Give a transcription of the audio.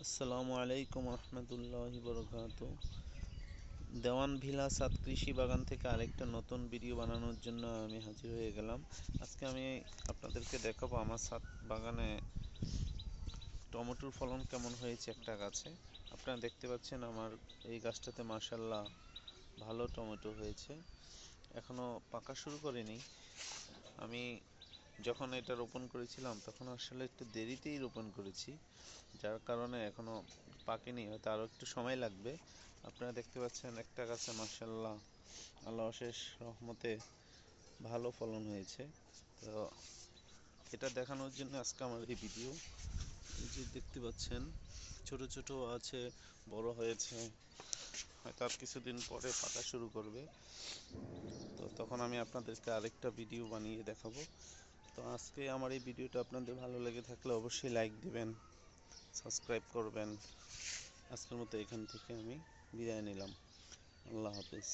আসসালামু আলাইকুম রহমতুল্লাহি বরকাতুহু। দেওয়ান ভিলা সাদ কৃষি বাগান থেকে আরেকটা নতুন ভিডিও বানানোর জন্য আমি হাজির হয়ে গেলাম। আজকে আমি আপনাদেরকে দেখাবো আমার ছাদ বাগানে টমেটোর ফলন কেমন হয়েছে একটা গাছে। আপনারা দেখতে পাচ্ছেন আমার এই গাছটাতে মাশাআল্লাহ ভালো টমেটো হয়েছে। এখনও পাকা শুরু করেনি। আমি যখন এটা রোপণ করেছিলাম তখন আসলে একটু দেরিতেই রোপণ করেছি, যার কারণে এখনও পাকেনি, হয়তো আরও একটু সময় লাগবে। আপনারা দেখতে পাচ্ছেন একটা গাছে মাশাআল্লাহ আল্লাহ অশেষ রহমতে ভালো ফলন হয়েছে। তো এটা দেখানোর জন্য আজকে আমার এই ভিডিও। এই যে দেখতে পাচ্ছেন ছোট ছোট আছে, বড় হয়েছে, হয়তো আর কিছুদিন পরে পাকা শুরু করবে। তো তখন আমি আপনাদেরকে আরেকটা ভিডিও বানিয়ে দেখাবো। তো আজকে আমার এই ভিডিওটা আপনাদের ভালো লেগে থাকলে অবশ্যই লাইক দিবেন, সাবস্ক্রাইব করবেন। আজকের মতো এখান থেকে আমি বিদায় নিলাম। আল্লাহ হাফেজ।